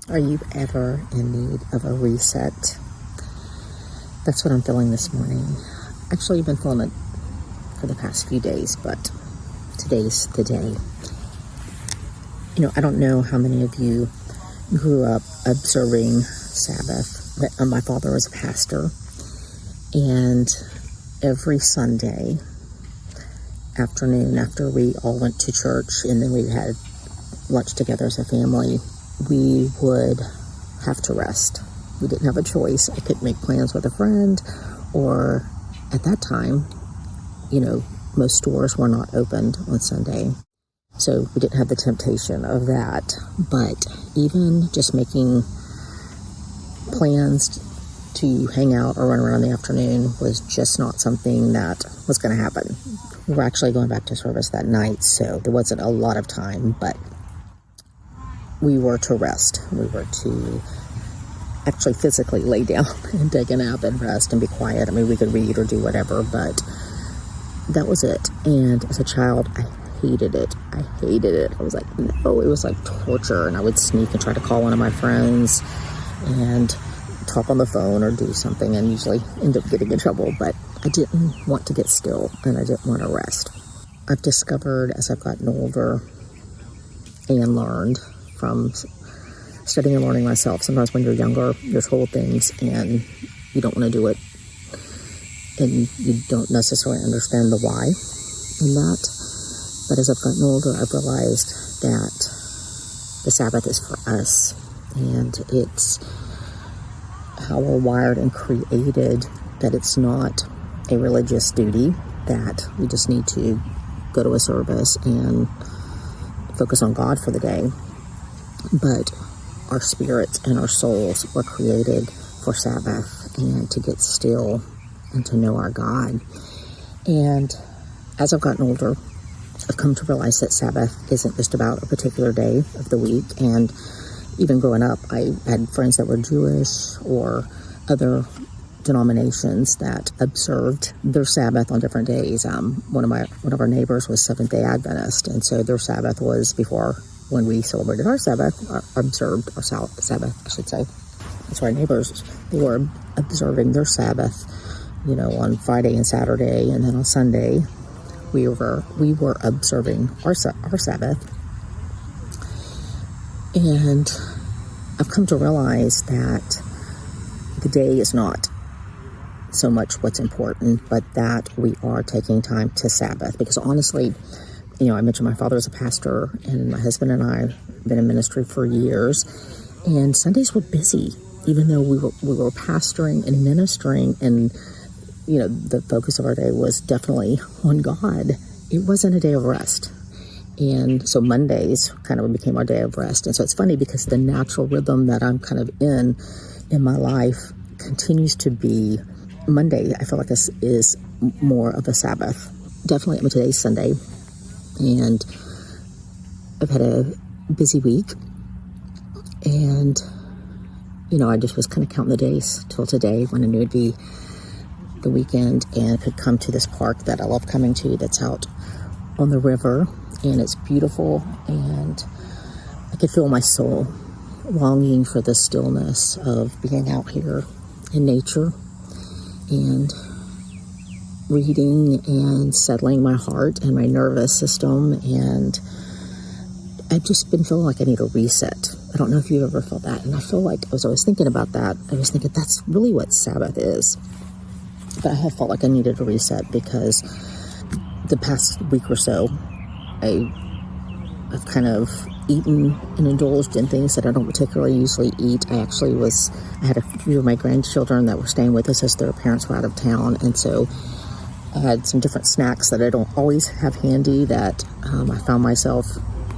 Are you ever in need of a reset? That's what I'm feeling this morning. Actually, I've been feeling it for the past few days, but today's the day. I don't know how many of you grew up observing Sabbath. My father was a pastor, and every Sunday afternoon, after we all went to church and then we had lunch together as a family, we would have to rest. We didn't have a choice. I couldn't make plans with a friend, or at that time, most stores were not opened on Sunday. So we didn't have the temptation of that. But even just making plans to hang out or run around in the afternoon was just not something that was going to happen. We were actually going back to service that night, so there wasn't a lot of time, but we were to rest. We were to actually physically lay down and take a nap and rest and be quiet. I mean, we could read or do whatever, but that was it. And as a child, I hated it. I was like, no, it was like torture. And I would sneak and try to call one of my friends and talk on the phone or do something, and usually end up getting in trouble. But I didn't want to get still, and I didn't want to rest. I've discovered as I've gotten older and learned from studying and learning myself, sometimes when you're younger, you're told things and you don't want to do it, and you don't necessarily understand the why in that. But as I've gotten older, I've realized that the Sabbath is for us, and it's how we're wired and created, that it's not a religious duty, that we just need to go to a service and focus on God for the day. But our spirits and our souls were created for Sabbath and to get still and to know our God. And as I've gotten older, I've come to realize that Sabbath isn't just about a particular day of the week. And even growing up, I had friends that were Jewish or other denominations that observed their Sabbath on different days. One of our neighbors was Seventh-day Adventist, and so their Sabbath was before when we celebrated our Sabbath, observed our Sabbath, I should say. So our neighbors, they were observing their Sabbath, on Friday and Saturday, and then on Sunday, we were observing our Sabbath. And I've come to realize that the day is not so much what's important, but that we are taking time to Sabbath. Because honestly, I mentioned my father is a pastor, and my husband and I have been in ministry for years, and Sundays were busy, even though we were pastoring and ministering, and the focus of our day was definitely on God. It wasn't a day of rest. And so Mondays kind of became our day of rest. And so it's funny because the natural rhythm that I'm kind of in my life continues to be Monday. I feel like this is more of a Sabbath. Definitely, today's Sunday, and I've had a busy week, and I just was kind of counting the days till today when I knew it'd be the weekend and could come to this park that I love coming to, that's out on the river, and it's beautiful, and I could feel my soul longing for the stillness of being out here in nature and reading and settling my heart and my nervous system. And I've just been feeling like I need a reset. I don't know if you've ever felt that. And I feel like, as I was thinking about that, I was thinking that's really what Sabbath is. But I have felt like I needed a reset because the past week or so, I've kind of eaten and indulged in things that I don't particularly usually eat. I had a few of my grandchildren that were staying with us as their parents were out of town. And so I had some different snacks that I don't always have handy that I found myself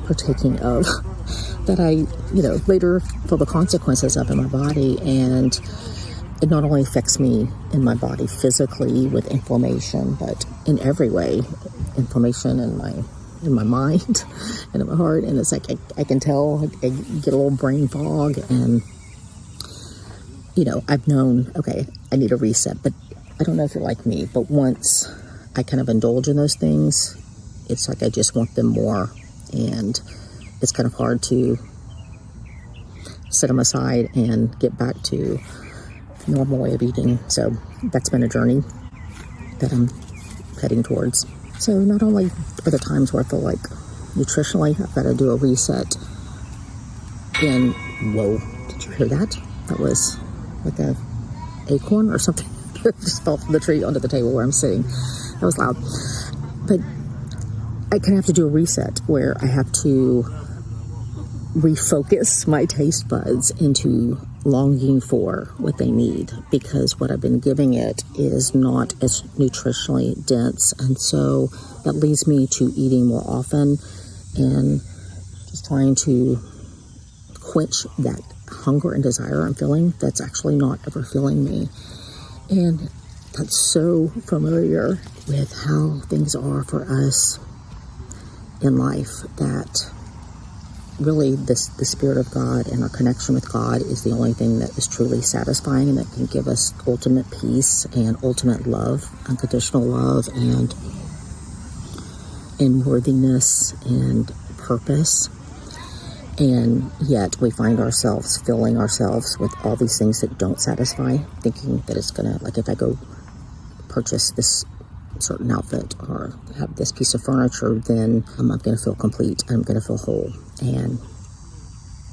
partaking of that I, later feel the consequences of in my body. And it not only affects me in my body physically with inflammation, but in every way, inflammation in my mind and in my heart. And it's like, I can tell I get a little brain fog, and, I've known, okay, I need a reset, but I don't know if you're like me, but once I kind of indulge in those things, it's like I just want them more, and it's kind of hard to set them aside and get back to normal way of eating. So that's been a journey that I'm heading towards. So not only are there times where I feel like nutritionally I've got to do a reset in, whoa, did you hear that? That was like a acorn or something. It just fell from the tree onto the table where I'm sitting. That was loud. But I kind of have to do a reset where I have to refocus my taste buds into longing for what they need, because what I've been giving it is not as nutritionally dense, and so that leads me to eating more often and just trying to quench that hunger and desire I'm feeling that's actually not ever filling me. And that's so familiar with how things are for us in life, that really the Spirit of God and our connection with God is the only thing that is truly satisfying and that can give us ultimate peace and ultimate love, unconditional love, and worthiness and purpose. And yet we find ourselves filling ourselves with all these things that don't satisfy, thinking that it's gonna, like if I go purchase this certain outfit or have this piece of furniture, then I'm going to feel complete. I'm going to feel whole. And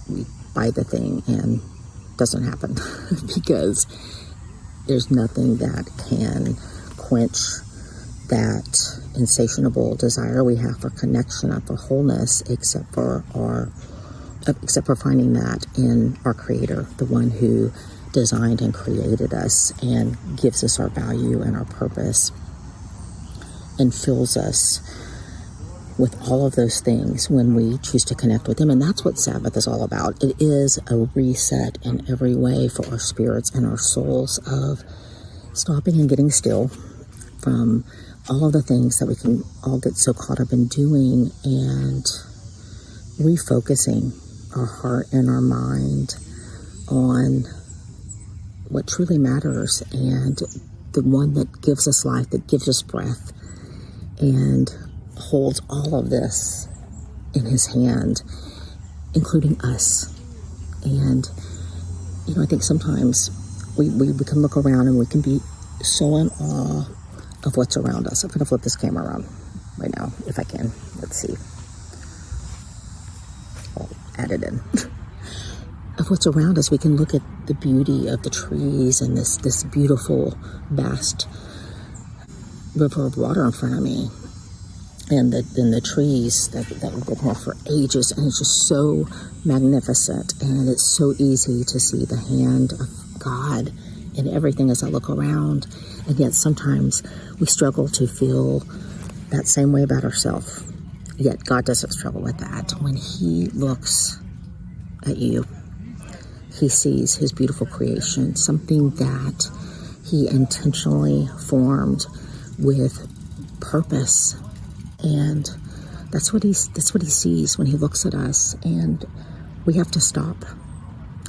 we buy the thing and it doesn't happen because there's nothing that can quench that insatiable desire we have for connection and for wholeness, except for finding that in our Creator, the one who designed and created us and gives us our value and our purpose, and fills us with all of those things when we choose to connect with Him. And that's what Sabbath is all about. It is a reset in every way for our spirits and our souls, of stopping and getting still from all of the things that we can all get so caught up in doing, and refocusing our heart and our mind on what truly matters, and the one that gives us life, that gives us breath, and holds all of this in His hand, including us. And, you know, I think sometimes we can look around and we can be so in awe of what's around us. I'm going to flip this camera around right now, if I can. Let's see. I'll add it in. Of what's around us, we can look at the beauty of the trees and this beautiful, vast river of water in front of me, and the trees that have been here for ages, and it's just so magnificent, and it's so easy to see the hand of God in everything as I look around. And yet sometimes we struggle to feel that same way about ourselves, yet God doesn't struggle with that. When He looks at you, He sees His beautiful creation, something that He intentionally formed with purpose, and that's what he sees when He looks at us. And we have to stop,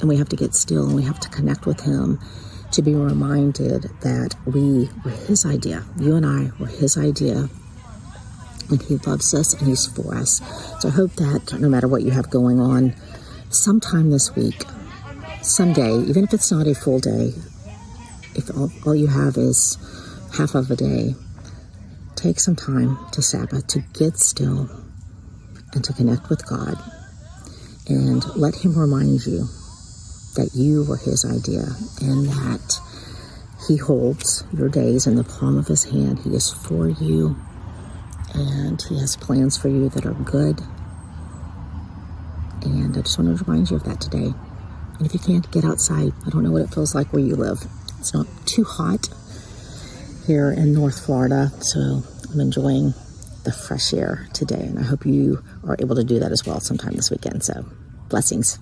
and we have to get still, and we have to connect with Him to be reminded that we were His idea. You and I were His idea, and He loves us and He's for us. So I hope that no matter what you have going on, sometime this week, someday, even if it's not a full day, if all you have is half of a day, take some time to Sabbath, to get still and to connect with God, and let Him remind you that you were His idea, and that He holds your days in the palm of His hand. He is for you, and He has plans for you that are good. And I just want to remind you of that today. And if you can't get outside, I don't know what it feels like where you live. It's not too hot here in North Florida, so I'm enjoying the fresh air today, and I hope you are able to do that as well sometime this weekend. So, blessings.